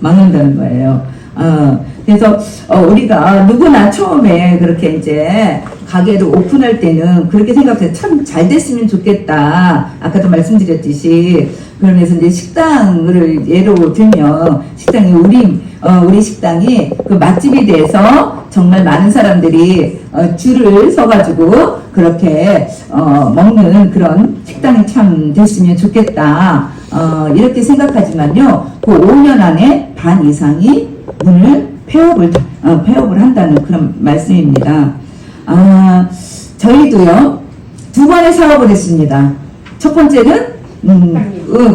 막는다는 거예요. 그래서 우리가 누구나 처음에 그렇게 이제 가게를 오픈할 때는 그렇게 생각해서 참 잘 됐으면 좋겠다. 아까도 말씀드렸듯이 그러면서 이제 식당을 예로 들면 식당이 우리 식당이 그 맛집이 돼서 정말 많은 사람들이 줄을 서가지고 그렇게 먹는 그런 식당이 참 됐으면 좋겠다. 이렇게 생각하지만요, 그 5년 안에 반 이상이 문을 폐업을 한다는 그런 말씀입니다. 저희도요, 2번의 사업을 했습니다. 첫 번째는,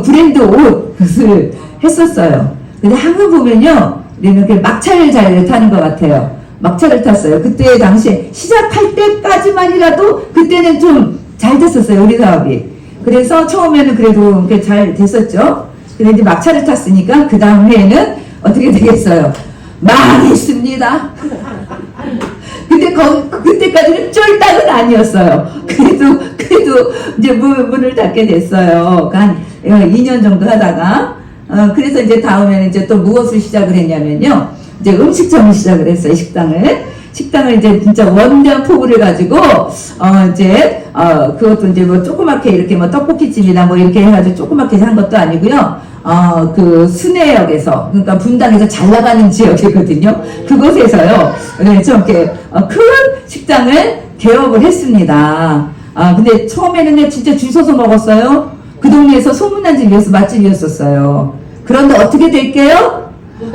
브랜드 옷을 했었어요. 근데 한번 보면요, 우리는 막차를 잘 타는 것 같아요. 막차를 탔어요. 그때 당시에 시작할 때까지만이라도 그때는 좀 잘 됐었어요, 우리 사업이. 그래서 처음에는 그래도 잘 됐었죠. 근데 이제 막차를 탔으니까 그 다음 해에는 어떻게 되겠어요? 망했습니다. 근데 그때까지는 쫄딱은 아니었어요. 그래도 이제 문을 닫게 됐어요. 한 2년 정도 하다가 그래서 이제 다음에는 이제 또 무엇을 시작을 했냐면요. 이제 음식점을 시작을 했어요. 식당을 이제 진짜 원대한 포부를 가지고 이제 그것도 이제 뭐 조그맣게 이렇게 뭐 떡볶이집이나 뭐 이렇게 해가지고 조그맣게 한 것도 아니고요. 그 순회역에서, 그러니까 분당에서 잘 나가는 지역이거든요. 그곳에서요, 네, 좀 이렇게 큰 식당을 개업을 했습니다. 근데 처음에는 진짜 줄 서서 먹었어요. 그 동네에서 소문난 집이었어, 맛집이었었어요. 그런데 어떻게 될게요?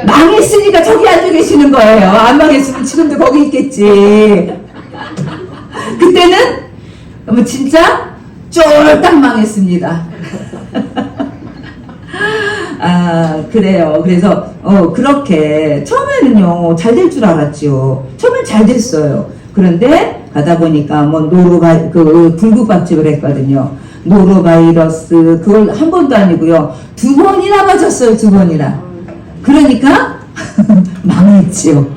망했으니까 저기 앉아 계시는 거예요. 안 망했으면 지금도 거기 있겠지. 그때는 뭐 진짜 쫄딱 망했습니다. 그래요. 그래서 그렇게 처음에는요 잘 될 줄 알았죠. 처음엔 잘 됐어요. 그런데 가다 보니까 뭐 굴국밥집을 했거든요. 노로바이러스 그걸 한 번도 아니고요 2번이나 맞았어요. 2번이나. 그러니까 망했죠.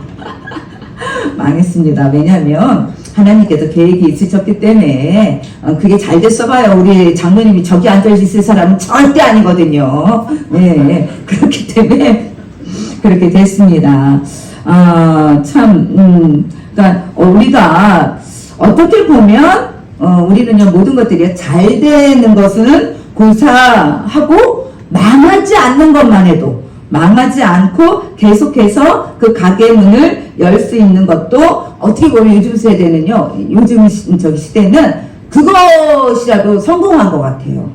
망했습니다. 왜냐하면 하나님께서 계획이 있으셨기 때문에 그게 잘 됐어 봐요. 우리 장로님이 저기 앉아있을 사람은 절대 아니거든요. 네, 그렇기 때문에 그렇게 됐습니다. 그러니까 우리가 어떻게 보면 우리는요 모든 것들이 잘 되는 것은 고사하고 망하지 않는 것만 해도 망하지 않고 계속해서 그 가게 문을 열 수 있는 것도 어떻게 보면 요즘 세대는요, 요즘 시대는 그것이라도 성공한 것 같아요.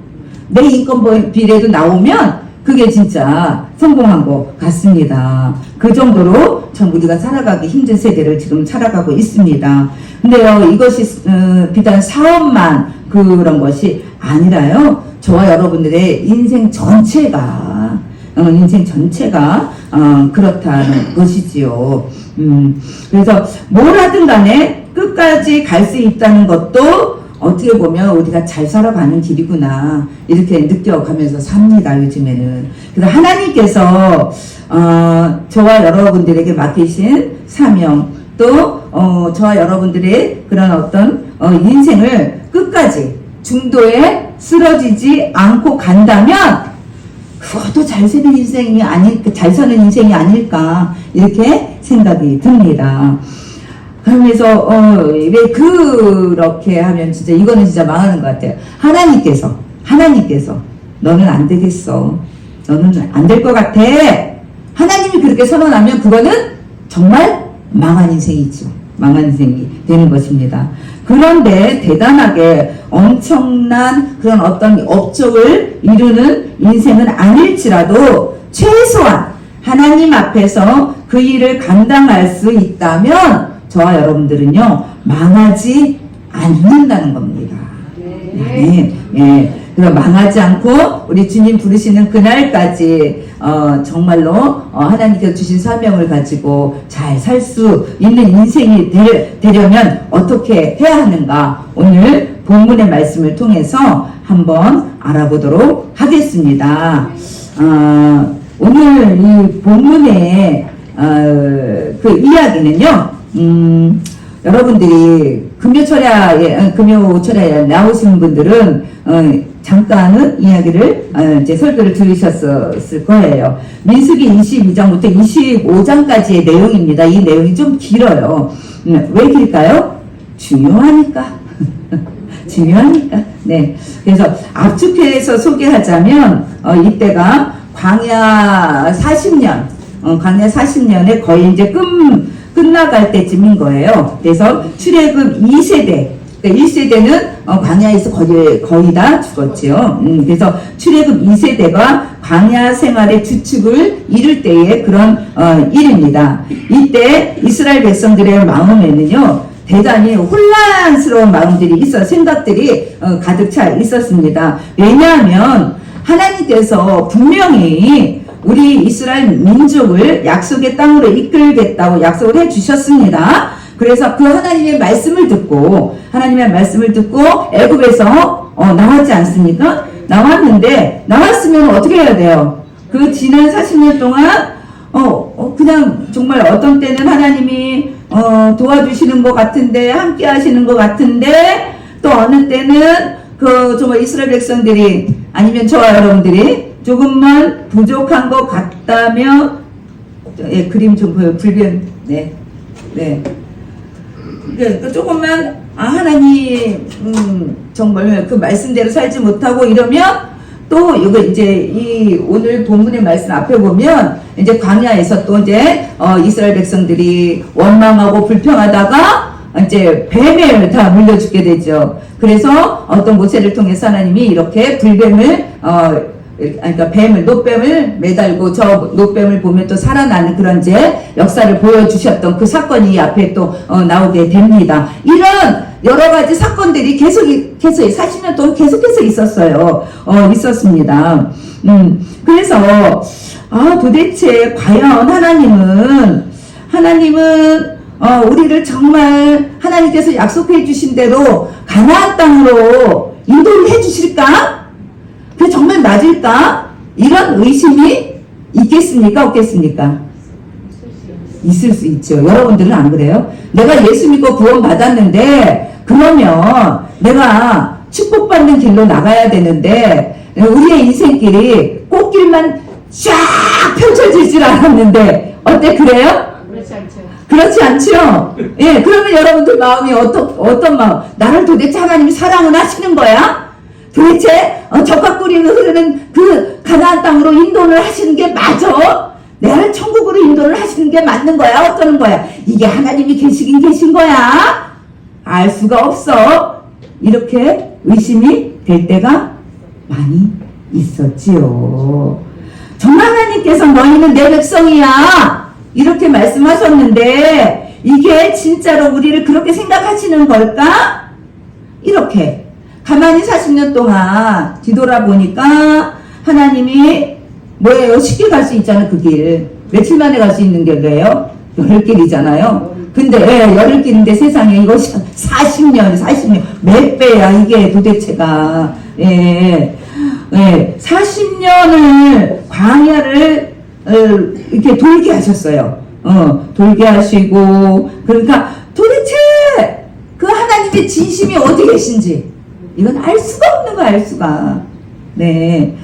내 인건 비례도 나오면 그게 진짜 성공한 것 같습니다. 그 정도로 참 우리가 살아가기 힘든 세대를 지금 살아가고 있습니다. 근데요, 이것이 비단 사업만 그런 것이 아니라요, 저와 여러분들의 인생 전체가 그렇다는 것이지요. 그래서 뭘 하든 간에 끝까지 갈 수 있다는 것도 어떻게 보면 우리가 잘 살아가는 길이구나 이렇게 느껴가면서 삽니다. 요즘에는. 그래서 하나님께서 저와 여러분들에게 맡기신 사명 또 저와 여러분들의 그런 어떤 인생을 끝까지 중도에 쓰러지지 않고 간다면 그것도 잘 사는 인생이 잘 사는 인생이 아닐까 이렇게 생각이 듭니다. 그러면서 왜 그렇게 하면 진짜 이거는 진짜 망하는 것 같아요. 하나님께서 너는 안 되겠어. 너는 안 될 것 같아. 하나님이 그렇게 선언하면 그거는 정말 망한 인생이죠. 망한 인생이 되는 것입니다. 그런데 대단하게 엄청난 그런 어떤 업적을 이루는 인생은 아닐지라도 최소한 하나님 앞에서 그 일을 감당할 수 있다면 저와 여러분들은요 망하지 않는다는 겁니다. 네. 그래서 망하지 않고 우리 주님 부르시는 그날까지 정말로 하나님께서 주신 사명을 가지고 잘 살 수 있는 인생이 되려면 어떻게 해야 하는가 오늘 본문의 말씀을 통해서 한번 알아보도록 하겠습니다. 오늘 이 본문의 그 이야기는요 여러분들이 금요 철야에 나오신 분들은 잠깐은 이야기를 이제 설교를 들으셨을 거예요. 민수기 22장부터 25장까지의 내용입니다. 이 내용이 좀 길어요. 왜 길까요? 중요하니까. 중요하니까. 네. 그래서 압축해서 소개하자면 이때가 광야 40년, 광야 40년에 거의 이제 끝나갈 때쯤인 거예요. 그래서 출애굽 2세대, 그러니까 1세대는 광야에서 거의 다 죽었죠. 그래서 출애굽 2세대가 광야 생활의 주축을 이룰 때의 그런 일입니다. 이때 이스라엘 백성들의 마음에는요, 대단히 혼란스러운 마음들이 생각들이 가득 차 있었습니다. 왜냐하면 하나님께서 분명히 우리 이스라엘 민족을 약속의 땅으로 이끌겠다고 약속을 해주셨습니다. 그래서 그 하나님의 말씀을 듣고 애굽에서 나왔지 않습니까? 나왔으면 어떻게 해야 돼요? 그 지난 40년 동안 그냥 정말 어떤 때는 하나님이 도와주시는 것 같은데, 함께 하시는 것 같은데, 또 어느 때는 정말 이스라엘 백성들이 아니면 저와 여러분들이 조금만 부족한 것 같다며, 예, 그림 좀 보여. 불변. 네. 조금만 하나님 정말 그 말씀대로 살지 못하고 이러면 또 이거 이제 오늘 본문의 말씀 앞에 보면 이제 광야에서 또 이제 이스라엘 백성들이 원망하고 불평하다가 이제 뱀에 다 물려 죽게 되죠. 그래서 어떤 모세를 통해서 하나님이 이렇게 불뱀을 그러니까 노뱀을 매달고 저 노뱀을 보면 또 살아나는 그런 이제 역사를 보여주셨던 그 사건이 이 앞에 또 나오게 됩니다. 이런 여러 가지 사건들이 계속 40년 동안 계속해서 있었습니다. 그래서 도대체 과연 하나님은 우리를 정말 하나님께서 약속해 주신 대로 가나안 땅으로 인도를 해 주실까? 그게 정말 맞을까? 이런 의심이 있겠습니까? 없겠습니까? 있을 수 있죠. 여러분들은 안 그래요? 내가 예수 믿고 구원 받았는데 그러면 내가 축복받는 길로 나가야 되는데 우리의 인생길이 꽃길만 쫙 펼쳐질 줄 알았는데 어때? 그래요? 그렇지 않죠? 예, 그러면 여러분들 마음이 어떤 마음? 나를 도대체 하나님이 사랑을 하시는 거야? 도대체 적과 꿀이 흐르는 그 가나안 땅으로 인도를 하시는 게 맞아? 내가 천국으로 인도를 하시는 게 맞는 거야? 어쩌는 거야? 이게 하나님이 계신 거야? 알 수가 없어. 이렇게 의심이 될 때가 많이 있었지요. 정말 하나님께서 너희는 내 백성이야 이렇게 말씀하셨는데 이게 진짜로 우리를 그렇게 생각하시는 걸까? 이렇게 가만히 40년 동안 뒤돌아보니까 하나님이 뭐예요? 쉽게 갈 수 있잖아요. 그 길. 며칠 만에 갈 수 있는 길이에요? 열흘길이잖아요. 근데 열흘길인데 세상에 이거 40년 몇 배야 이게 도대체가. 40년을 광야를 이렇게 돌게 하셨어요. 돌게 하시고 그러니까 도대체 그 하나님의 진심이 어디 계신지 이건 알 수가 없는 거야, 알 수가. 네.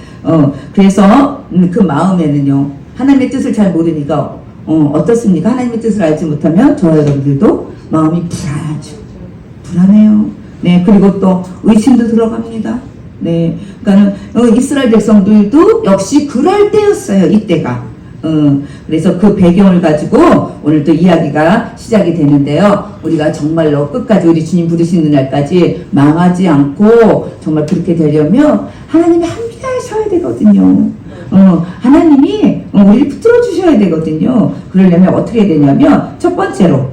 그래서 그 마음에는요, 하나님의 뜻을 잘 모르니까, 어떻습니까? 하나님의 뜻을 알지 못하면 저와 여러분들도 마음이 불안하죠. 불안해요. 네. 그리고 또 의심도 들어갑니다. 네. 그러니까 이스라엘 백성들도 역시 그럴 때였어요, 이때가. 그래서 그 배경을 가지고 오늘 또 이야기가 시작이 되는데요. 우리가 정말로 끝까지 우리 주님 부르시는 날까지 망하지 않고 정말 그렇게 되려면 하나님이 함께 하셔야 되거든요. 하나님이 우리를 붙들어 주셔야 되거든요. 그러려면 어떻게 해야 되냐면 첫 번째로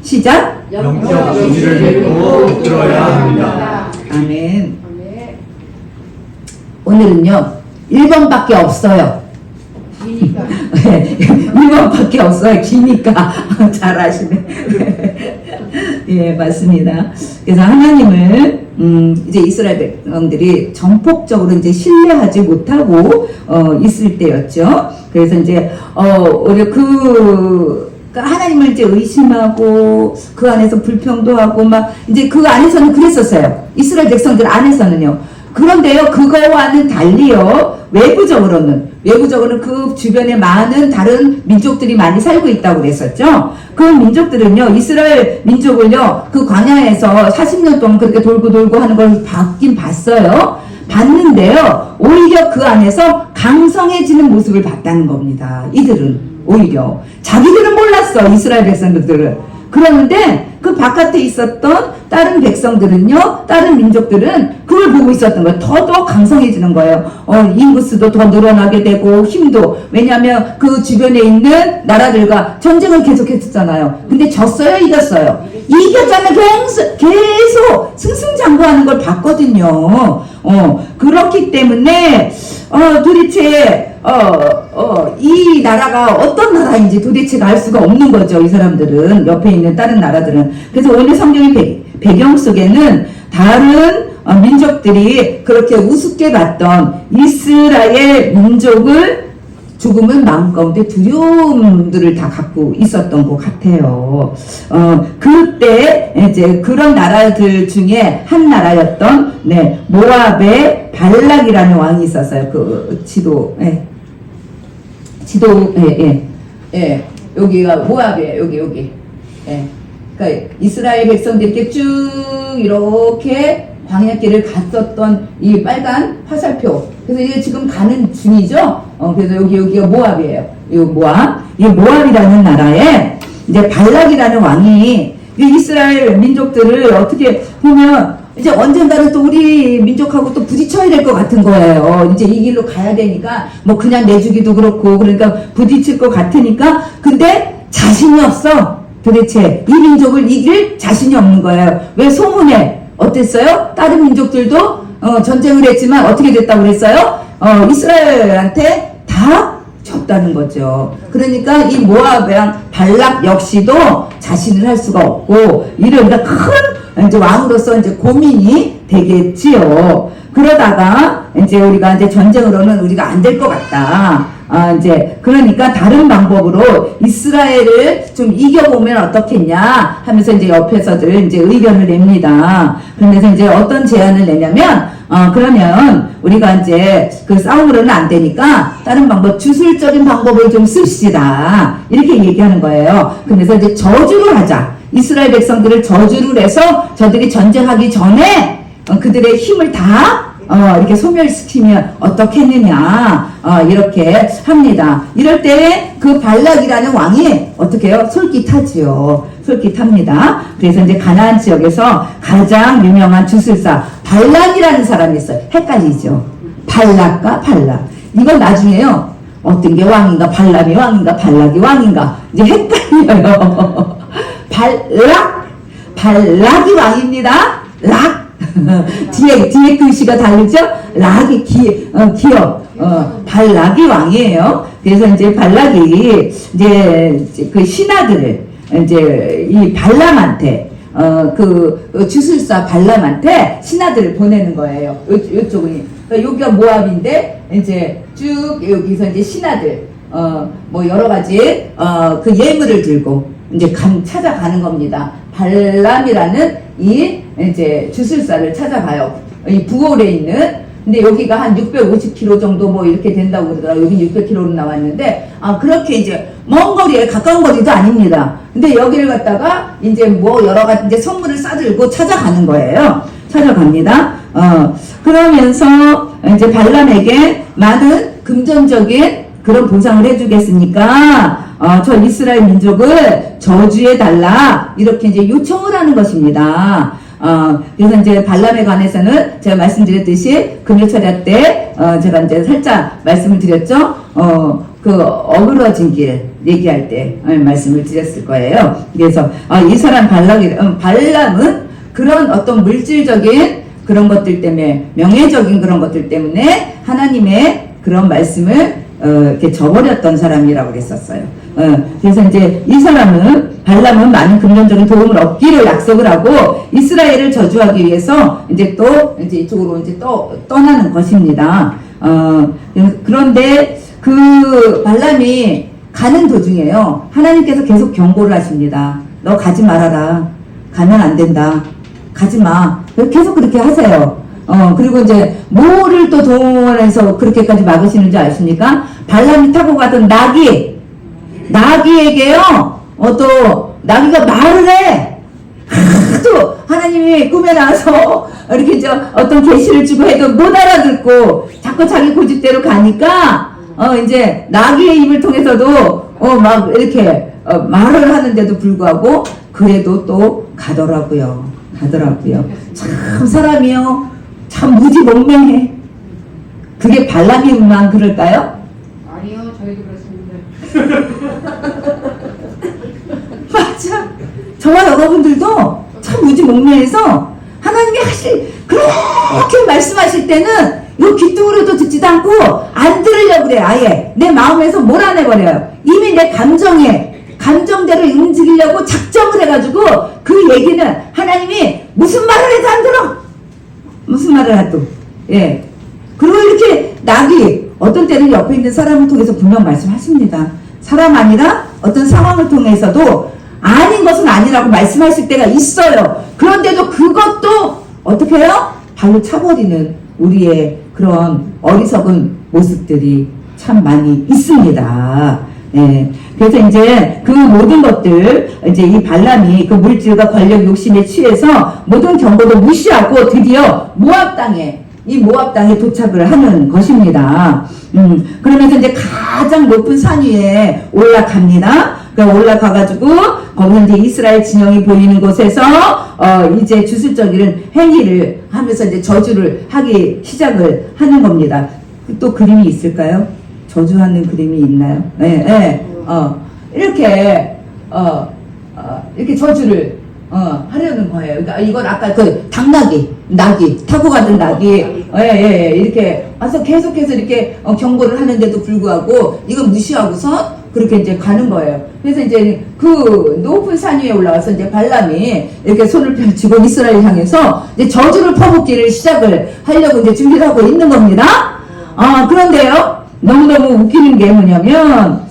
시작. 영적 진리를 믿고 붙들어야 합니다. 아멘. 오늘은요 1번밖에 없어요. 1번밖에 없어요. 기니까. 잘 아시네. 예, 맞습니다. 그래서 하나님을, 이제 이스라엘 백성들이 전폭적으로 이제 신뢰하지 못하고, 있을 때였죠. 그래서 이제, 하나님을 이제 의심하고, 그 안에서 불평도 하고, 이제 그 안에서는 그랬었어요. 이스라엘 백성들 안에서는요. 그런데요, 그거와는 달리요, 외부적으로는 그 주변에 많은 다른 민족들이 많이 살고 있다고 그랬었죠. 그 민족들은요, 이스라엘 민족을요, 그 광야에서 40년 동안 그렇게 돌고 하는 걸 봤어요. 봤는데요, 오히려 그 안에서 강성해지는 모습을 봤다는 겁니다. 이들은 오히려 자기들은 몰랐어, 이스라엘 백성들은. 그러는데 그 바깥에 있었던 다른 백성들은요, 다른 민족들은 그걸 보고 있었던 거예요. 더 강성해지는 거예요. 인구수도 더 늘어나게 되고 힘도, 왜냐하면 그 주변에 있는 나라들과 전쟁을 계속했었잖아요. 근데 졌어요, 이겼어요? 이겼잖아요. 계속 승승장구하는 걸 봤거든요. 그렇기 때문에 도대체 이 나라가 어떤 나라인지 도대체가 알 수가 없는 거죠. 이 사람들은, 옆에 있는 다른 나라들은. 그래서 오늘 성경의 배경 속에는 다른 민족들이 그렇게 우습게 봤던 이스라엘 민족을 조금은 마음 가운데 두려움들을 다 갖고 있었던 것 같아요. 그때 이제 그런 나라들 중에 한 나라였던, 모압의 발락이라는 왕이 있었어요. 그 여기가 모압이에요. 여기. 그러니까 이스라엘 백성들이 이렇게 쭉 이렇게 광야길을 갔었던 이 빨간 화살표. 그래서 이게 지금 가는 중이죠. 그래서 여기가 모압이에요. 이 모압이라는 나라에 이제 발락이라는 왕이 이스라엘 민족들을 어떻게 보면 이제 언젠가는 또 우리 민족하고 또 부딪혀야 될 것 같은 거예요. 이제 이 길로 가야 되니까 뭐 그냥 내주기도 그렇고, 그러니까 부딪힐 것 같으니까. 근데 자신이 없어. 도대체 이 민족을 이길 자신이 없는 거예요. 왜? 소문에 어땠어요? 다른 민족들도 전쟁을 했지만 어떻게 됐다고 그랬어요? 이스라엘한테 다 졌다는 거죠. 그러니까 이 모압 왕 발락 역시도 자신을 할 수가 없고, 이러니까 큰 이제 왕으로서 이제 고민이 되겠지요. 그러다가 이제 우리가 이제 전쟁으로는 우리가 안 될 것 같다. 이제 그러니까 다른 방법으로 이스라엘을 좀 이겨보면 어떻겠냐 하면서 이제 옆에서들 이제 의견을 냅니다. 그러면서 이제 어떤 제안을 내냐면, 그러면 우리가 이제 그 싸움으로는 안 되니까 다른 방법, 주술적인 방법을 좀 씁시다. 이렇게 얘기하는 거예요. 그래서 이제 저주를 하자. 이스라엘 백성들을 저주를 해서 저들이 전쟁하기 전에 그들의 힘을 다 이렇게 소멸시키면 어떻겠느냐, 이렇게 합니다. 이럴 때 그 발락이라는 왕이 어떻게 해요? 솔깃하지요. 솔깃합니다. 그래서 이제 가나안 지역에서 가장 유명한 주술사 발락이라는 사람이 있어요. 헷갈리죠? 발락과 발락. 이건 나중에요, 어떤 게 왕인가, 발람이 왕인가, 발락이 왕인가, 이제 헷갈려요. 발락이 왕입니다. 락. 뒤에 글씨가 다르죠? 락이 기업, 발락이 왕이에요. 그래서 이제 발락이 이제 그 신하들을 이제 이 발람한테, 그 주술사 발람한테 신하들을 보내는 거예요. 요쪽은, 그러니까 여기가 모압인데, 이제 쭉 여기서 이제 신하들, 뭐 여러 가지, 그 예물을 들고 이제 찾아가는 겁니다. 발람이라는 이 이제 주술사를 찾아가요. 이 부월에 있는. 근데 여기가 한 650km 정도 뭐 이렇게 된다고 그러더라고요. 여기 600km로 나왔는데, 그렇게 이제 먼 거리에, 가까운 거리도 아닙니다. 근데 여기를 갔다가 이제 뭐 여러 가지 이제 선물을 싸들고 찾아가는 거예요. 찾아갑니다. 그러면서 이제 발람에게 많은 금전적인 그런 보상을 해주겠으니까 저 이스라엘 민족을 저주해달라, 이렇게 이제 요청을 하는 것입니다. 그래서 이제 발람에 관해서는 제가 말씀드렸듯이 금요철야 때 제가 이제 살짝 말씀을 드렸죠. 그 어그러진 길 얘기할 때 말씀을 드렸을 거예요. 그래서 이 사람 발람은 그런 어떤 물질적인 그런 것들 때문에, 명예적인 그런 것들 때문에 하나님의 그런 말씀을 이렇게 저버렸던 사람이라고 그랬었어요. 그래서 이제 이 사람은, 발람은 많은 금전적인 도움을 얻기를 약속을 하고 이스라엘을 저주하기 위해서 이제 또 이제 이쪽으로 이제 떠나는 것입니다. 그런데 그 발람이 가는 도중에요, 하나님께서 계속 경고를 하십니다. 너 가지 말아라. 가면 안 된다. 가지 마. 계속 그렇게 하세요. 그리고 이제 뭐를 또 동원해서 그렇게까지 막으시는지 아십니까? 발람이 타고 가던 나귀에게요, 또 나귀가 말을 해. 또 하나님이 꿈에 나와서 이렇게 어떤 계시를 주고 해도 못 알아듣고 자꾸 자기 고집대로 가니까 이제 나귀의 입을 통해서도 막 이렇게 말을 하는데도 불구하고 그래도 또 가더라고요. 참 사람이요, 참 무지몽맹해. 그게 발람이만 그럴까요? 아니요, 저희도 그렇습니다. 맞아. 저와 여러분들도 참 무지몽매해서 하나님이 그렇게 말씀하실 때는 요 귀뚱으로도 듣지도 않고 안 들으려고 그래요. 아예 내 마음에서 몰아내버려요. 이미 내 감정대로 움직이려고 작정을 해가지고 그 얘기는 하나님이 무슨 말을 해도 안 들어. 무슨 말을 해도. 예. 그리고 이렇게 낙이 어떤 때는 옆에 있는 사람을 통해서 분명 말씀하십니다. 사람 아니라 어떤 상황을 통해서도 아닌 것은 아니라고 말씀하실 때가 있어요. 그런데도 그것도 어떻게 해요? 발로 차버리는 우리의 그런 어리석은 모습들이 참 많이 있습니다. 예. 그래서 이제 그 모든 것들, 이제 이 발람이 그 물질과 권력 욕심에 취해서 모든 경고도 무시하고 드디어 모압 땅에 도착을 하는 것입니다. 그러면서 이제 가장 높은 산 위에 올라갑니다. 올라가가지고, 거기 이제 이스라엘 진영이 보이는 곳에서, 이제 주술적인 행위를 하면서 이제 저주를 하기 시작을 하는 겁니다. 또 그림이 있을까요? 저주하는 그림이 있나요? 네. 이렇게 저주를, 하려는 거예요. 그러니까 이건 아까 그 낙이 타고 가던 낙이 이렇게 와서 계속해서 이렇게 경고를 하는데도 불구하고 이건 무시하고서 그렇게 이제 가는 거예요. 그래서 이제 그 높은 산 위에 올라와서 이제 발람이 이렇게 손을 펼치고 이스라엘 향해서 이제 저주를 퍼붓기를 시작을 하려고 이제 준비를 하고 있는 겁니다. 그런데요, 너무너무 웃기는 게 뭐냐면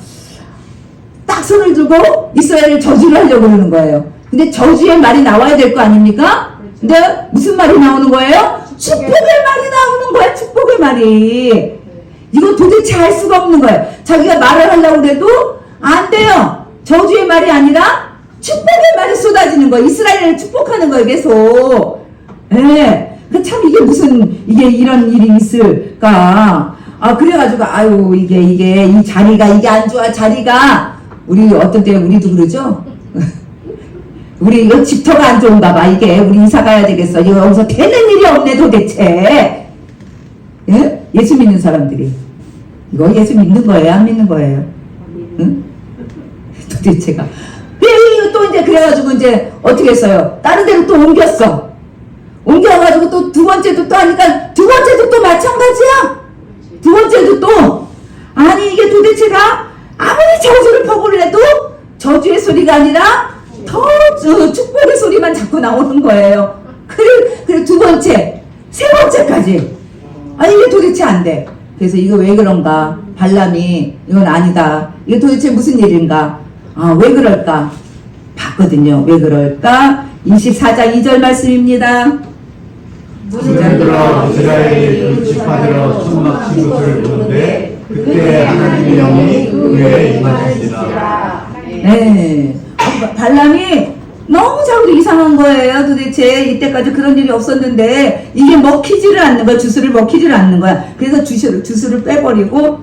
딱 손을 들고 이스라엘을 저주를 하려고 그러는 거예요. 근데 저주의 말이 나와야 될 거 아닙니까? 근데 무슨 말이 나오는 거예요? 축복의 말이 나오는 거야. 축복의 말이. 이거 도대체 할 수가 없는 거예요. 자기가 말을 하려고 해도 안 돼요. 저주의 말이 아니라 축복의 말이 쏟아지는 거예요. 이스라엘을 축복하는 거예요. 계속. 예. 참 이게 이런 일이 있을까? 그래가지고 이게 이 자리가 이게 안 좋아. 자리가 우리 어떤 때 우리도 그러죠. 우리 이거 집터가 안 좋은가 봐. 이게 우리 이사 가야 되겠어. 이거 여기서 되는 일이 없네 도대체. 예? 예수 믿는 사람들이 이거 예수 믿는 거예요? 안 믿는 거예요? 응? 도대체가. 또 이제 그래가지고 이제 어떻게 했어요? 다른 데로 또 옮겨가지고 또 두 번째도 또 하니까 두 번째도 또 마찬가지야. 두 번째도 또 아니 이게 도대체가 아무리 저주를 퍼부을 해도 저주의 소리가 아니라 더 축복의 소리만 자꾸 나오는 거예요. 그리고 두 번째, 세 번째까지. 이게 도대체 안 돼. 그래서 이거 왜 그런가? 발람이 이건 아니다. 이게 도대체 무슨 일인가? 왜 그럴까? 봤거든요. 왜 그럴까? 24장 2절 말씀입니다. 들어 이스라엘이 그 지파들어 천막 친 것을 보는데 그때 하나님의 영이 그에 임하시니라. 네. 발람이 너무 자꾸 이상한 거예요. 도대체 이때까지 그런 일이 없었는데 이게 먹히지를 않는 거야. 주술을 먹히지를 않는 거야. 그래서 주술을 빼버리고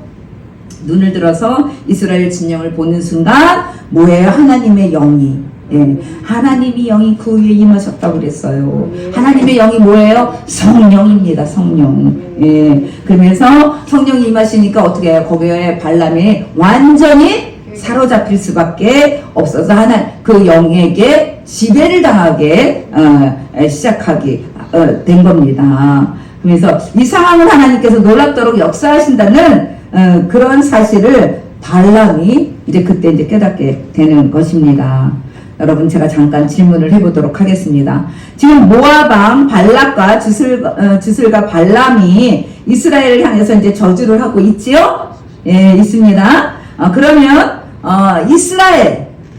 눈을 들어서 이스라엘 진영을 보는 순간 뭐예요? 하나님의 영이. 예. 하나님이 영이 그 위에 임하셨다고 그랬어요. 하나님의 영이 뭐예요? 성령입니다. 성령. 예. 그러면서 성령이 임하시니까 어떻게 해요? 거기에 발람이 완전히 사로잡힐 수밖에 없어서 그 영에게 지배를 당하게 시작하게 된 겁니다. 그래서 이 상황을 하나님께서 놀랍도록 역사하신다는 그런 사실을 발람이 이제 그때 이제 깨닫게 되는 것입니다. 여러분 제가 잠깐 질문을 해보도록 하겠습니다. 지금 모압왕 발락과 주술가 발람이 이스라엘을 향해서 이제 저주를 하고 있지요? 예, 있습니다. 그러면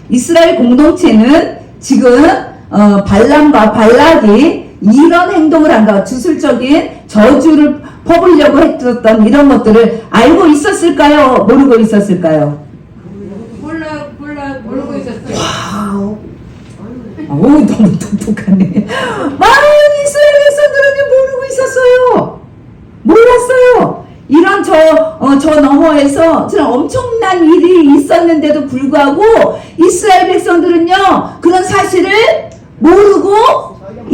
이스라엘 공동체는 지금 발람과 발락이 이런 행동을 한가 주술적인 저주를 퍼부려고 했었던 이런 것들을 알고 있었을까요? 모르고 있었을까요? 모르고 있었어요. 와우. 어우, 너무 똑똑하네. 많은 이스라엘 백성들은 모르고 있었어요. 몰랐어요. 이런 저 너머에서 저런 엄청난 일이 있었는데도 불구하고 이스라엘 백성들은요, 그런 사실을 모르고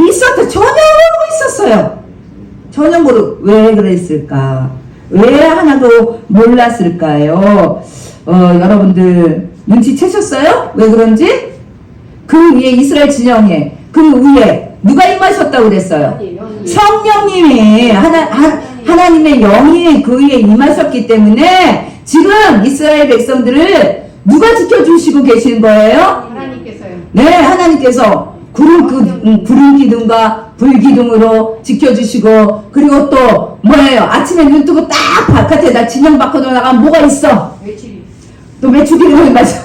있었다. 전혀 모르고 있었어요. 전혀 모르고. 왜 그랬을까? 왜 하나도 몰랐을까요? 여러분들 눈치채셨어요? 왜 그런지? 그 위에 이스라엘 진영에 그 위에 누가 임하셨다고 그랬어요? 성령님이 하나님의 영이 그 위에 임하셨기 때문에 지금 이스라엘 백성들을 누가 지켜주시고 계신 거예요? 하나님께서요. 네, 하나님께서 구름 기둥과 불 기둥으로 지켜주시고, 그리고 또 뭐예요? 아침에 눈 뜨고 딱 바깥에다 진영 밖으로 나가면 뭐가 있어? 외출이. 또 메추기둥이 맞아.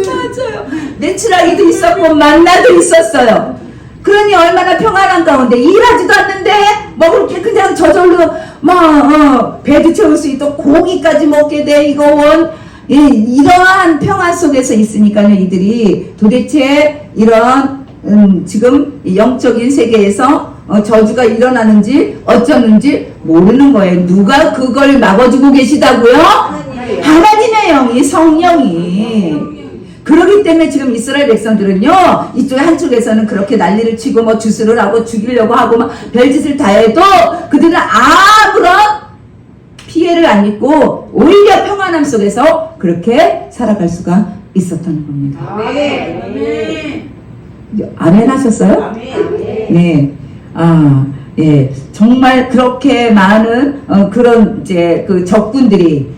맞아요. 메추라기도 있었고 만나도 있었어요. 그러니 얼마나 평안한 가운데 일하지도 않는데 먹을 게 그냥 저절로 배도 채울 수 있고 고기까지 먹게 돼. 이러한 평안 속에서 있으니까요. 이들이 도대체 이런 지금 영적인 세계에서 저주가 일어나는지 어쩌는지 모르는 거예요. 누가 그걸 막아주고 계시다고요? 하나님의 영이, 성령이. 그렇기 때문에 지금 이스라엘 백성들은요, 이쪽 한쪽에서는 그렇게 난리를 치고 뭐 주술을 하고 죽이려고 하고 막 별짓을 다 해도 그들은 아무런 피해를 안 입고 오히려 평안함 속에서 그렇게 살아갈 수가 있었던 겁니다. 아멘 하셨어요? 네. 예. 정말 그렇게 많은 그런 이제 그 적들이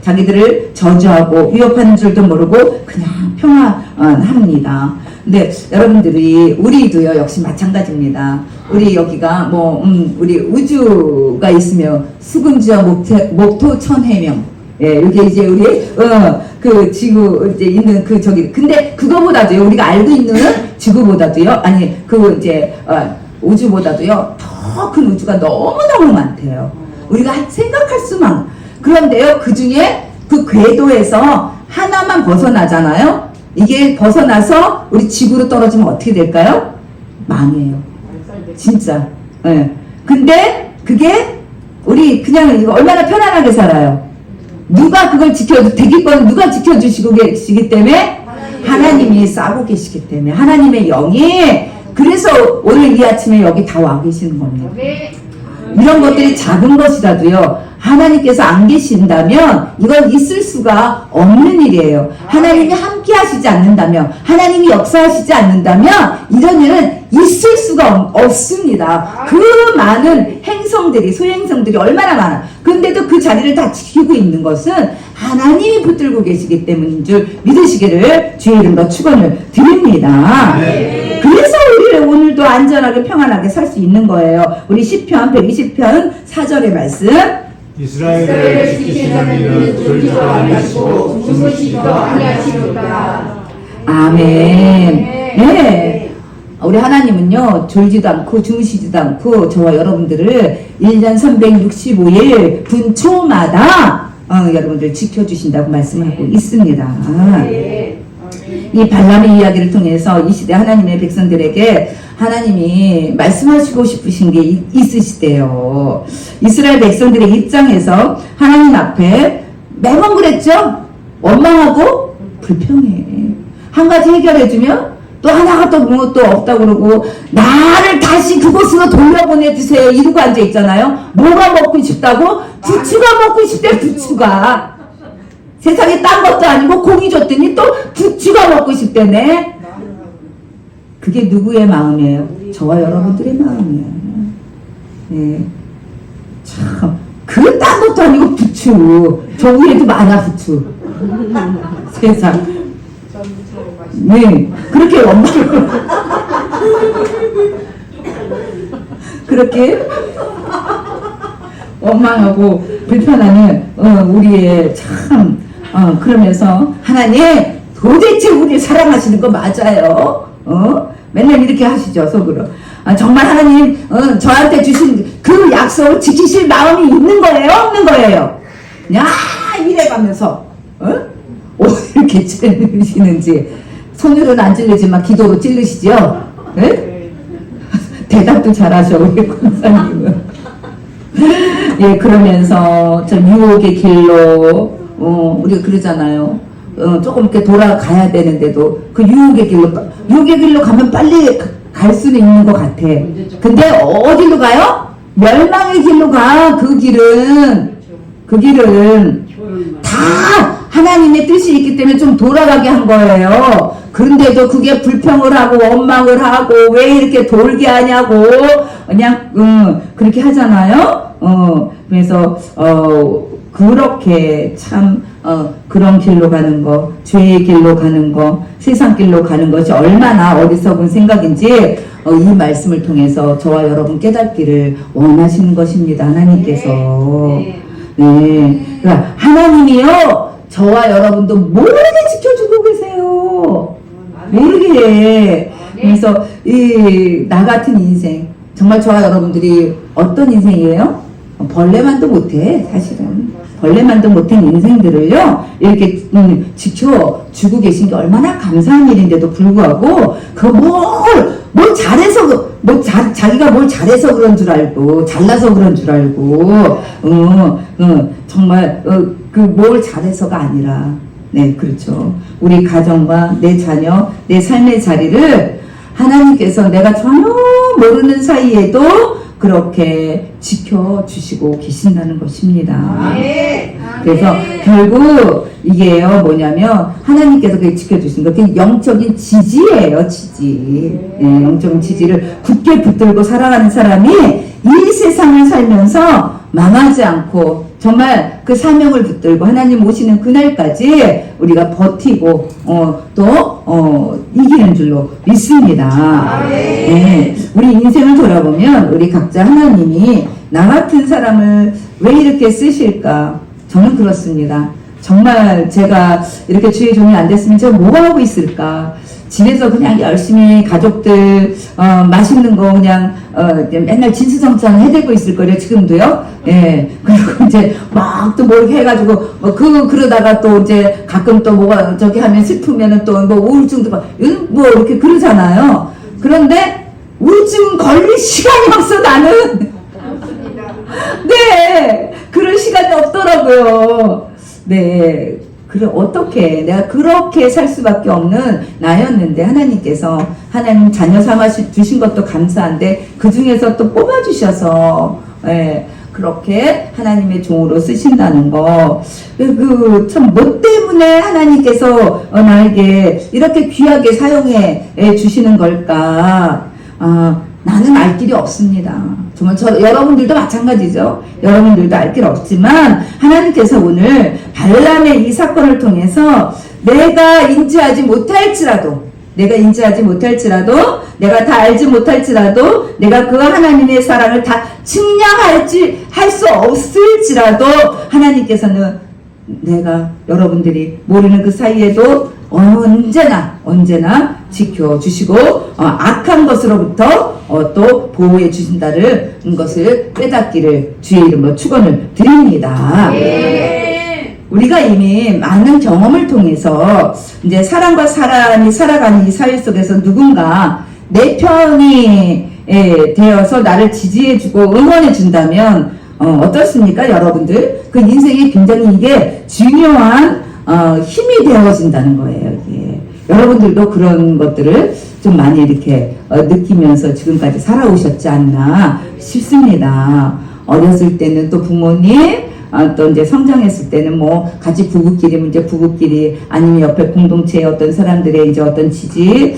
자기들을 저주하고 위협하는 줄도 모르고 그냥 평안합니다. 근데 여러분들이 우리도요 역시 마찬가지입니다. 우리 여기가 우리 우주가 있으며 수금지와 목토 천해명. 예, 이게 이제 우리 그 지구 이제 있는 그 저기 근데 그거보다도요 우리가 알고 있는 지구보다도요 아니 그 이제 우주보다도요 더 큰 우주가 너무너무 많대요. 우리가 생각할 수만. 그런데요, 그 중에 그 궤도에서 하나만 벗어나잖아요? 이게 벗어나서 우리 지구로 떨어지면 어떻게 될까요? 망해요. 진짜. 예. 근데 그게 우리 그냥 이거 얼마나 편안하게 살아요. 누가 그걸 대기권을 누가 지켜주시고 계시기 때문에? 하나님이 싸고 계시기 때문에. 하나님의 영이 그래서 오늘 이 아침에 여기 다 와 계시는 겁니다. 이런 것들이 작은 것이라도요. 하나님께서 안 계신다면 이건 있을 수가 없는 일이에요. 하나님이 함께 하시지 않는다면 하나님이 역사하시지 않는다면 이런 일은 있을 수가 없습니다. 그 많은 행성들이 소행성들이 얼마나 많아. 그런데도 그 자리를 다 지키고 있는 것은 하나님이 붙들고 계시기 때문인 줄 믿으시기를 주의 이름으로 축원을 드립니다. 네. 그래서 우리를 오늘도 안전하게 평안하게 살 수 있는 거예요. 우리 시편 120편 4절의 말씀. 이스라엘을 지키시는 이는 졸지도 아니하시고 주무시지도 아니하시리로다. 아멘. 네. 우리 하나님은요 졸지도 않고 주무시지도 않고 저와 여러분들을 1년 365일 분초마다 여러분들 지켜주신다고 말씀하고 있습니다. 이 발람의 이야기를 통해서 이 시대 하나님의 백성들에게 하나님이 말씀하시고 싶으신 게 있으시대요. 이스라엘 백성들의 입장에서 하나님 앞에 매번 그랬죠. 원망하고 불평해. 한 가지 해결해주면 또 하나가 또 없다고 그러고 나를 다시 그곳으로 돌려보내주세요 이러고 앉아있잖아요. 뭐가 먹고 싶다고? 부추가 먹고 싶대. 부추가 세상에 딴 것도 아니고 공이 줬더니 또 부추가 먹고 싶대네. 그게 누구의 마음이에요? 저와 여러분들의 마음이에요. 네. 참, 그 딴 것도 아니고 부추. 저 위에도 많아 부추. 세상. 네, 그렇게 그렇게 원망하고 불편하는 우리의 참 그러면서 하나님 도대체 우리를 사랑하시는 거 맞아요? 맨날 이렇게 하시죠, 속으로. 정말 하나님, 저한테 주신 그 약속을 지키실 마음이 있는 거예요? 없는 거예요? 그냥, 이래가면서, 이렇게 찔르시는지. 손으로는 안 찔르지만 기도로 찔르시죠? 예? 대답도 잘하셔, 우리 권사님은. 예, 그러면서 좀 유혹의 길로, 우리가 그러잖아요. 조금 이렇게 돌아가야 되는데도 그 유혹의 길로 가면 빨리 갈 수는 있는 것 같아. 근데 어디로 가요? 멸망의 길로 가. 그 길은 다 하나님의 뜻이 있기 때문에 좀 돌아가게 한 거예요. 그런데도 그게 불평을 하고 원망을 하고 왜 이렇게 돌게 하냐고 그냥 그렇게 하잖아요. 그래서 그렇게 참 그런 길로 가는 거, 죄의 길로 가는 거, 세상 길로 가는 것이 얼마나 어리석은 생각인지 이 말씀을 통해서 저와 여러분 깨닫기를 원하시는 것입니다. 하나님께서. 네. 그러니까 하나님이요, 저와 여러분도 모르게 지켜주고 계세요. 모르게. 그래서 나 같은 인생, 정말 저와 여러분들이 어떤 인생이에요? 벌레만도 못해, 사실은. 벌레만도 못한 인생들을요, 이렇게 지켜주고 계신 게 얼마나 감사한 일인데도 불구하고, 뭘 잘해서, 자기가 뭘 잘해서 그런 줄 알고, 잘나서 그런 줄 알고, 정말, 뭘 잘해서가 아니라, 네, 그렇죠. 우리 가정과 내 자녀, 내 삶의 자리를 하나님께서 내가 전혀 모르는 사이에도 그렇게 지켜주시고 계신다는 것입니다. 그래서 결국 이게요, 뭐냐면 하나님께서 그게 지켜주신 것, 그게 영적인 지지예요, 지지. 네, 영적인 지지를 굳게 붙들고 살아가는 사람이 이 세상을 살면서 망하지 않고 정말 그 사명을 붙들고 하나님 오시는 그날까지 우리가 버티고 이기는 줄로 믿습니다. 네, 우리 인생을 돌아보면 우리 각자 하나님이 나 같은 사람을 왜 이렇게 쓰실까? 저는 그렇습니다. 정말 제가 이렇게 주의 종이 안 됐으면 제가 뭐 하고 있을까? 집에서 그냥 열심히 가족들 맛있는 거 그냥 맨날 진수성찬 해대고 있을 거예요. 지금도요. 예. 그리고 이제 막 또 뭐 이렇게 해가지고 그러다가 또 이제 가끔 또 뭐가 저기 하면 슬프면은 또 뭐 우울증도 뭐 이렇게 그러잖아요. 그런데 우울증 걸릴 시간이 없어 나는. 네. 그럴 시간이 없더라고요. 네. 그래, 어떻게 내가 그렇게 살 수밖에 없는 나였는데 하나님께서 하나님 자녀 삼아 주신 것도 감사한데 그 중에서 또 뽑아주셔서 그렇게 하나님의 종으로 쓰신다는 거, 참 뭐 때문에 하나님께서 나에게 이렇게 귀하게 사용해 주시는 걸까? 나는 알 길이 없습니다. 정말 여러분들도 마찬가지죠. 여러분들도 알 길 없지만 하나님께서 오늘 발람의 이 사건을 통해서 내가 인지하지 못할지라도 내가 다 알지 못할지라도 내가 그 하나님의 사랑을 다 측량할 수 없을지라도 하나님께서는 내가 여러분들이 모르는 그 사이에도 언제나 지켜주시고 악한 것으로부터 또 보호해 주신다는 것을 깨닫기를 주의 이름으로 축원을 드립니다. 우리가 이미 많은 경험을 통해서 이제 사람과 사람이 살아가는 이 사회 속에서 누군가 내 편이 되어서 나를 지지해주고 응원해준다면 어떻습니까, 여러분들? 그 인생에 굉장히 이게 중요한 힘이 되어진다는 거예요. 이게. 여러분들도 그런 것들을 좀 많이 이렇게 느끼면서 지금까지 살아오셨지 않나 싶습니다. 어렸을 때는 또 부모님, 또 이제 성장했을 때는 뭐 같이 부부끼리 이제 부부끼리 아니면 옆에 공동체의 어떤 사람들의 이제 어떤 지지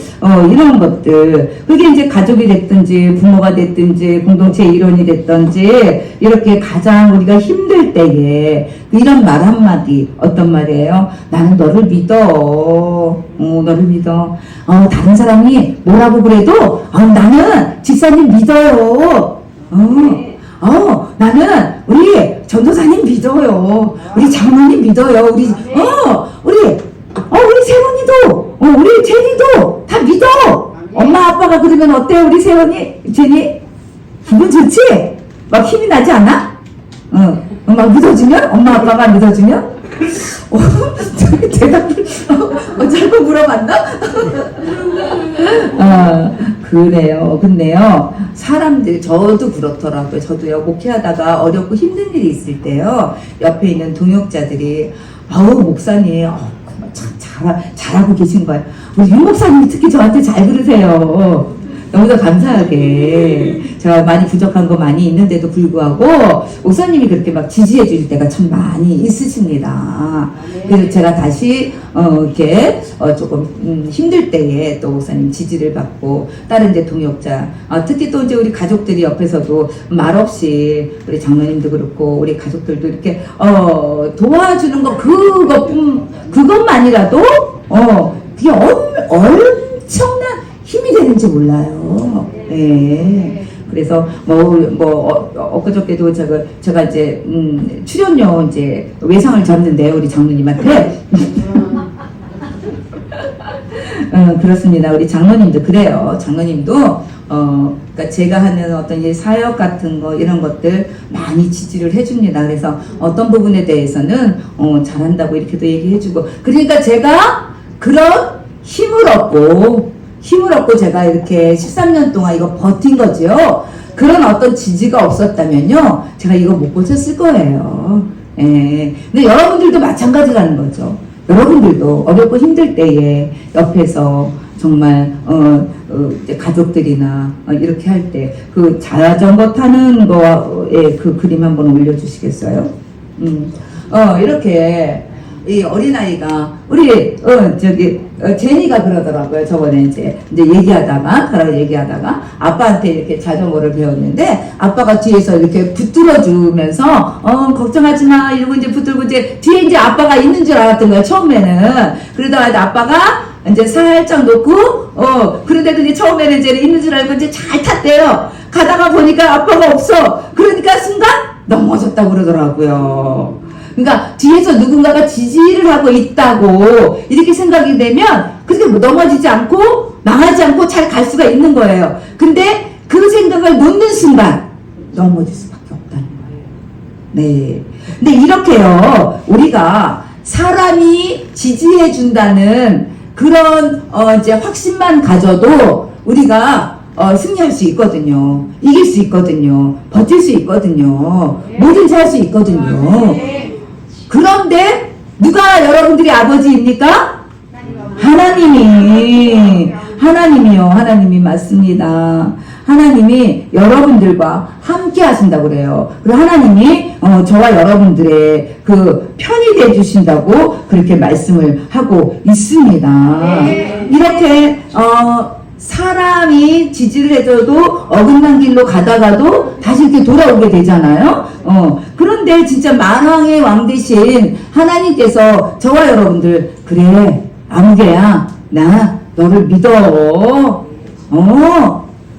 이런 것들, 그게 이제 가족이 됐든지 부모가 됐든지 공동체의 일원이 됐든지 이렇게 가장 우리가 힘들 때에 이런 말 한마디, 어떤 말이에요? 나는 너를 믿어. 너를 믿어. 다른 사람이 뭐라고 그래도 나는 집사님 믿어요. 나는 우리 전도사님 믿어요. 우리 장모님 믿어요. 우리 세론이도, 우리 제니도 다 믿어. 엄마 아빠가 그러면 어때 우리 세연이? 제니? 기분 좋지? 막 힘이 나지 않아? 막 믿어주면? 엄마 아빠가 믿어주면? 대답을 잘못 물어봤나? 그래요. 근데요, 사람들, 저도 그렇더라고요. 저도요, 목회하다가 어렵고 힘든 일이 있을 때요, 옆에 있는 동역자들이, 아우, 목사님, 참 잘하고 계신 거예요. 우리 윤 목사님이 특히 저한테 잘 그러세요. 너무나 감사하게. 제가 많이 부족한 거 많이 있는데도 불구하고, 목사님이 그렇게 막 지지해 줄 때가 참 많이 있으십니다. 그래서 제가 다시, 이렇게, 조금, 힘들 때에 또 목사님 지지를 받고, 다른 이제 동역자, 특히 또 이제 우리 가족들이 옆에서도 말없이, 우리 장로님도 그렇고, 우리 가족들도 이렇게, 도와주는 거, 그것만이라도, 그게 엄청난 힘이 되는지 몰라요. 네. 그래서 엊그저께도 제가 이제 출연료 이제 외상을 졌는데 우리 장로님한테 그렇습니다. 우리 장로님도 그래요. 장로님도 그러니까 제가 하는 어떤 이 사역 같은 거 이런 것들 많이 지지를 해줍니다. 그래서 어떤 부분에 대해서는 잘한다고 이렇게도 얘기해주고 그러니까 제가 그런 힘을 얻고 제가 이렇게 13년 동안 이거 버틴 거죠. 그런 어떤 지지가 없었다면요, 제가 이거 못 버텼을 거예요. 예. 근데 여러분들도 마찬가지라는 거죠. 여러분들도 어렵고 힘들 때에 옆에서 정말 이제 가족들이나 이렇게 할 때 그 자전거 타는 거의 그 그림 한번 올려주시겠어요? 이렇게. 이 어린아이가, 우리, 제니가 그러더라고요. 저번에 이제 얘기하다가, 아빠한테 이렇게 자전거를 배웠는데, 아빠가 뒤에서 이렇게 붙들어주면서, 걱정하지 마, 이러고 이제 붙들고 이제, 뒤에 이제 아빠가 있는 줄 알았던 거예요, 처음에는. 그러다가 이제 아빠가 이제 살짝 놓고, 그런데도 이제 처음에는 이제 있는 줄 알고 이제 잘 탔대요. 가다가 보니까 아빠가 없어. 그러니까 순간 넘어졌다고 그러더라고요. 그러니까 뒤에서 누군가가 지지를 하고 있다고 이렇게 생각이 되면 그렇게 넘어지지 않고 망하지 않고 잘 갈 수가 있는 거예요. 근데 그 생각을 놓는 순간 넘어질 수밖에 없다는 거예요. 네. 근데 이렇게요, 우리가 사람이 지지해 준다는 그런 이제 확신만 가져도 우리가 승리할 수 있거든요. 이길 수 있거든요. 버틸 수 있거든요. 뭐든지 할 수 있거든요. 그런데 누가 여러분들이 아버지입니까? 하나님이요. 하나님이 맞습니다. 하나님이 여러분들과 함께 하신다고 그래요. 그리고 하나님이 저와 여러분들의 그 편이 돼 주신다고 그렇게 말씀을 하고 있습니다. 이렇게 사람이 지지를 해줘도 어긋난 길로 가다가도 다시 이렇게 돌아오게 되잖아요. 그런데 진짜 만왕의 왕 되신 하나님께서 저와 여러분들, 그래, 아무개야, 나 너를 믿어.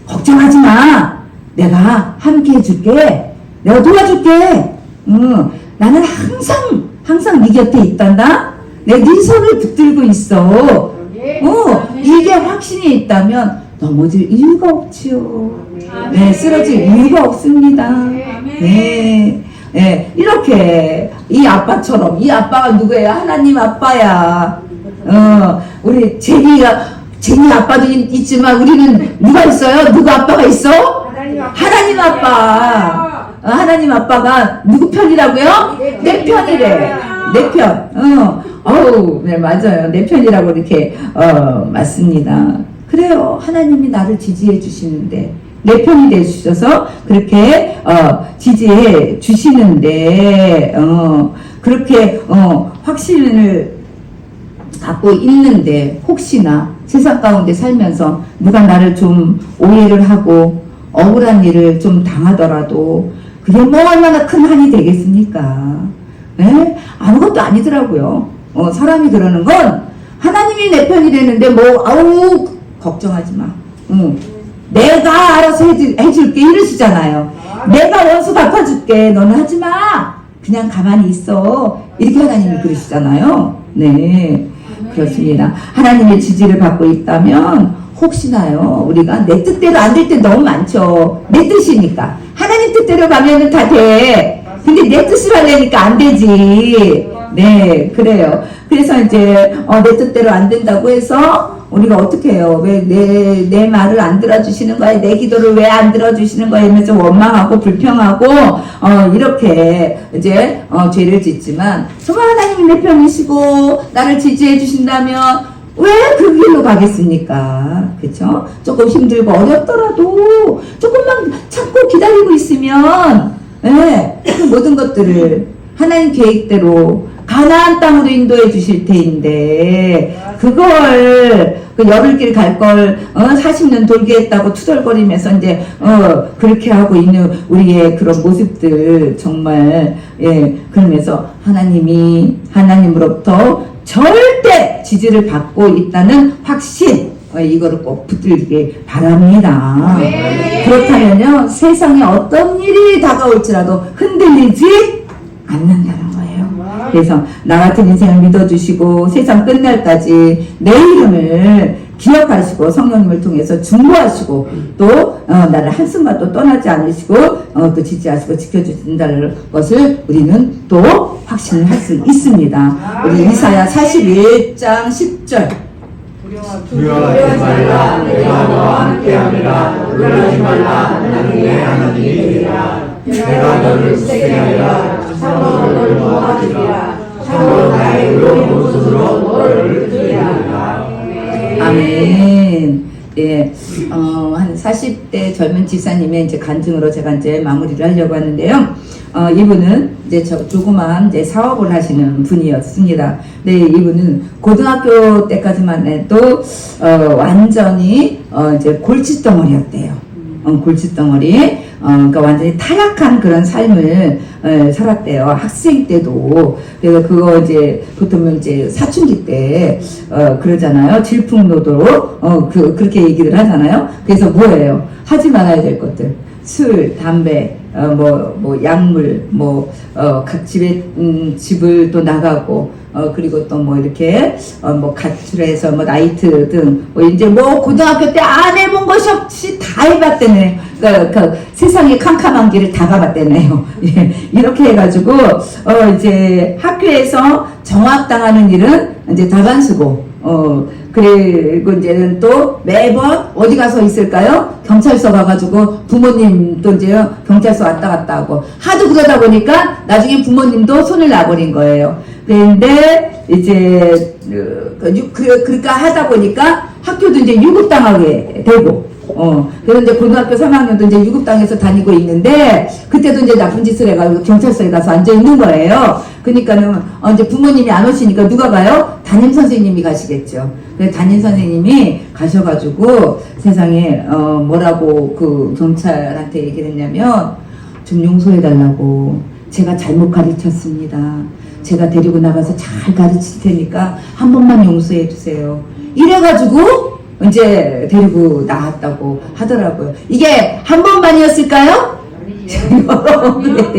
걱정하지 마. 내가 함께 해줄게. 내가 도와줄게. 나는 항상 네 곁에 있단다. 내 네 손을 붙들고 있어. 이게 확신이 있다면 넘어질 이유가 없지요. 네, 쓰러질 이유가 없습니다. 네, 네, 이렇게 이 아빠처럼, 이 아빠가 누구예요? 하나님 아빠야. 우리 제니 아빠도 있지만 우리는 누가 있어요? 누구 아빠가 있어? 하나님 아빠. 하나님 아빠가 누구 편이라고요? 내 편이래. 내 편. 네, 맞아요. 내 편이라고 이렇게, 맞습니다. 그래요. 하나님이 나를 지지해 주시는데, 내 편이 돼 주셔서, 그렇게, 지지해 주시는데, 그렇게, 확신을 갖고 있는데, 혹시나 세상 가운데 살면서 누가 나를 좀 오해를 하고, 억울한 일을 좀 당하더라도, 그게 뭐 얼마나 큰 한이 되겠습니까? 네? 아무것도 아니더라고요. 사람이 그러는 건 하나님이 내 편이 되는데 걱정하지 마. 내가 알아서 해줄게 이러시잖아요. 내가 원수 갚아줄게. 너는 하지 마. 그냥 가만히 있어. 이렇게 하나님이 그러시잖아요. 네, 그렇습니다. 하나님의 지지를 받고 있다면 혹시나요, 우리가 내 뜻대로 안 될 때 너무 많죠. 내 뜻이니까. 하나님 뜻대로 가면은 다 돼. 근데 내 뜻으로 하려니까 안 되지. 네, 그래요. 그래서 이제, 내 뜻대로 안 된다고 해서, 우리가 어떻게 해요? 왜 내 말을 안 들어주시는 거야? 내 기도를 왜 안 들어주시는 거야? 이러면서 원망하고 불평하고, 이렇게 이제, 죄를 짓지만, 정말 하나님이 내 편이시고, 나를 지지해 주신다면, 왜 그 길로 가겠습니까? 그쵸? 조금 힘들고 어렵더라도, 조금만 참고 기다리고 있으면, 예, 그 모든 것들을 하나님 계획대로 가나안 땅으로 인도해 주실 테인데 그걸 그 열흘길 갈 걸 40년 돌게 했다고 투덜거리면서 이제 그렇게 하고 있는 우리의 그런 모습들 정말 그러면서 하나님으로부터 절대 지지를 받고 있다는 확신 이거를 꼭 붙들기 바랍니다. 그렇다면요 세상에 어떤 일이 다가올지라도 흔들리지 않는다는 거예요. 그래서 나 같은 인생을 믿어주시고 세상 끝날까지 내 이름을 기억하시고 성령님을 통해서 중보하시고 또 나를 한순간도 떠나지 않으시고 또 지지하시고 지켜주신다는 것을 우리는 또 확신을 할 수 있습니다. 우리 이사야 41장 10절 두려워하지 말라. 내가 너와 함께함이라. 놀라지 말라. 나는 내 하나님이라. 내가 너를 굳세게 하리라. 참으로 너를 도와주리라. 참으로 나의 의로운 모습으로 너를 드리리라. 아멘. 예, 한 40대 젊은 집사님의 이제 간증으로 제가 이제 마무리를 하려고 하는데요. 이분은 이제 조그만 이제 사업을 하시는 분이었습니다. 네, 이분은 고등학교 때까지만 해도 완전히 이제 골칫덩어리였대요. 골칫덩어리. 그러니까 완전히 타락한 그런 삶을 살았대요. 학생 때도. 그래서 그거 이제 보통 이제 사춘기 때 그러잖아요. 질풍노도로 그렇게 얘기를 하잖아요. 그래서 뭐예요? 하지 말아야 될 것들. 술, 담배, 약물, 각 집을 또 나가고, 그리고 또 이렇게, 가출해서 나이트 등, 이제 고등학교 때 안 해본 것이 없이 다 해봤대네. 그러니까 세상의 캄캄한 길을 다 가봤대네요. 예, 이렇게 해가지고, 이제 학교에서 정학당하는 일은 이제 다반수고, 그리고 이제는 또 매번 어디 가서 있을까요? 경찰서 가가지고 부모님 또 이제 경찰서 왔다 갔다 하고 하도 그러다 보니까 나중에 부모님도 손을 놔버린 거예요. 그런데 이제 그러니까 하다 보니까 학교도 이제 유급당하게 되고 그래서 이제 고등학교 3학년도 이제 유급당해서 다니고 있는데 그때도 이제 나쁜 짓을 해가지고 경찰서에 가서 앉아 있는 거예요. 그러니까는 이제 부모님이 안 오시니까 누가 가요? 담임 선생님이 가시겠죠. 그래서 담임 선생님이 가셔가지고 세상에 뭐라고 그 경찰한테 얘기를 했냐면 좀 용서해달라고 제가 잘못 가르쳤습니다. 제가 데리고 나가서 잘 가르칠 테니까 한 번만 용서해 주세요. 이래가지고 이제 데리고 나왔다고 하더라고요. 이게 한 번만이었을까요?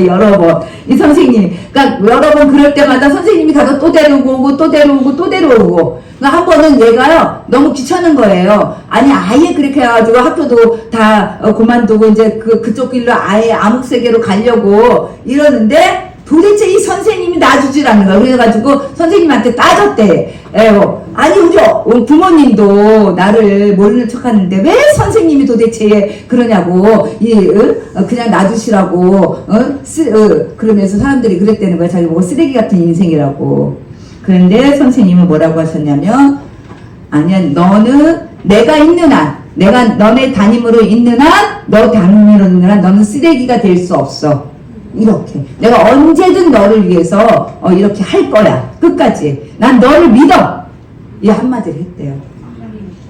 여러 번. 이 선생님, 그러니까 여러 번 그럴 때마다 선생님이 가서 또 데리고 오고, 또 데려오고, 또 데려오고. 그러니까 한 번은 얘가요, 너무 귀찮은 거예요. 아니, 아예 그렇게 해가지고 학교도 다 그만두고 이제 그쪽 길로 아예 암흑세계로 가려고 이러는데 도대체 이 선생님이 놔주질 않는 거야. 그래가지고 선생님한테 따졌대. 아니 우리 부모님도 나를 모르는 척하는데 왜 선생님이 도대체 그러냐고 그냥 놔두시라고 그러면서 사람들이 그랬다는 거야. 자기 보고 쓰레기 같은 인생이라고. 그런데 선생님은 뭐라고 하셨냐면 아니야 너는 내가 있는 한 내가 너네 담임으로 있는 한 너 담임으로 있는 한 너는 쓰레기가 될 수 없어. 이렇게 내가 언제든 너를 위해서 이렇게 할 거야. 끝까지 난 너를 믿어. 이 한마디를 했대요.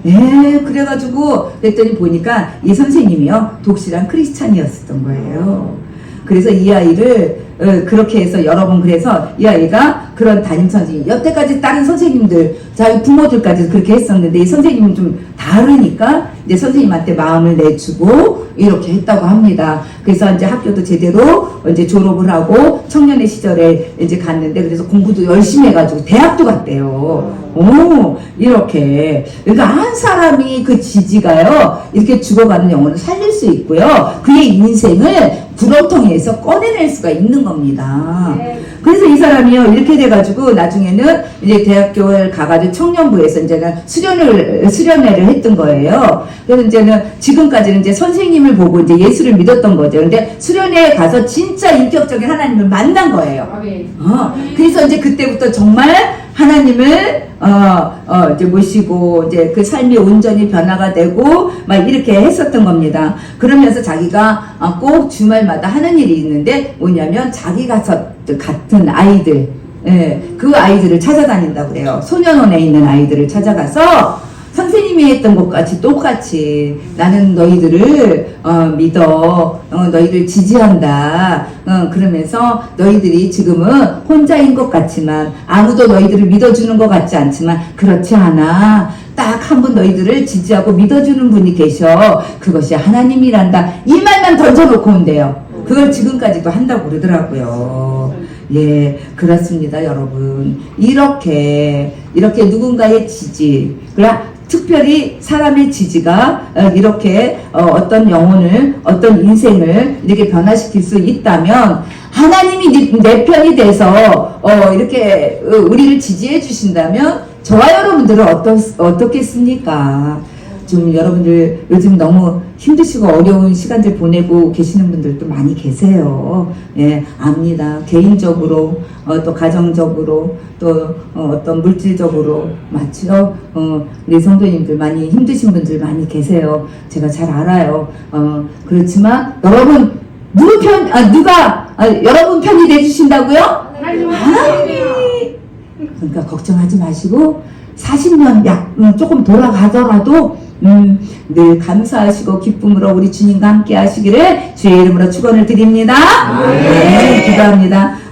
네, 그래가지고 그랬더니 보니까 이 선생님이요 독실한 크리스찬이었었던 거예요. 그래서 이 아이를 그렇게 해서 여러 번 그래서 이 아이가 그런 담임 선생님, 여태까지 다른 선생님들, 자기 부모들까지 그렇게 했었는데 이 선생님은 좀 다르니까 이제 선생님한테 마음을 내주고 이렇게 했다고 합니다. 그래서 이제 학교도 제대로 이제 졸업을 하고 청년의 시절에 이제 갔는데 그래서 공부도 열심히 해가지고 대학도 갔대요. 오, 이렇게. 그러니까 한 사람이 그 지지가요, 이렇게 죽어가는 영혼을 살릴 수 있고요. 그의 인생을 구렁텅이에서 꺼내낼 수가 있는 겁니다. 그래서 이 사람이요, 이렇게 돼가지고 나중에는 이제 대학교를 가가지고 청년부에서 이제는 수련회를 했던 거예요. 그래서 이제는 지금까지는 이제 선생님을 보고 이제 예수를 믿었던 거죠. 근데 수련회에 가서 진짜 인격적인 하나님을 만난 거예요. 아멘. 그래서 이제 그때부터 정말 하나님을 이제 모시고 이제 그 삶이 온전히 변화가 되고 막 이렇게 했었던 겁니다. 그러면서 자기가 꼭 주말마다 하는 일이 있는데 뭐냐면 자기가 같은 아이들, 그 아이들을 찾아다닌다고 그래요. 소년원에 있는 아이들을 찾아가서 선생님이 했던 것 같이 똑같이 나는 너희들을 믿어, 너희들 지지한다. 그러면서 너희들이 지금은 혼자인 것 같지만 아무도 너희들을 믿어주는 것 같지 않지만 그렇지 않아. 딱 한 분 너희들을 지지하고 믿어주는 분이 계셔. 그것이 하나님이란다. 이 말만 던져놓고 온대요. 그걸 지금까지도 한다고 그러더라고요. 예, 그렇습니다, 여러분. 이렇게 누군가의 지지, 특별히 사람의 지지가 이렇게 어떤 영혼을, 어떤 인생을 이렇게 변화시킬 수 있다면 하나님이 내 편이 돼서 이렇게 우리를 지지해 주신다면 저와 여러분들은 어떻겠습니까? 좀 여러분들 요즘 너무 힘드시고 어려운 시간들 보내고 계시는 분들도 많이 계세요. 예, 압니다. 개인적으로, 또 가정적으로, 또 어떤 물질적으로, 맞죠? 우리 성도님들 많이 힘드신 분들 많이 계세요. 제가 잘 알아요. 그렇지만 여러분, 누가 여러분 편이 돼주신다고요? 하나님이. 그러니까 걱정하지 마시고 40년 조금 돌아가더라도 늘 감사하시고 기쁨으로 우리 주님과 함께 하시기를 주의 이름으로 축원을 드립니다. 네, 기도합니다.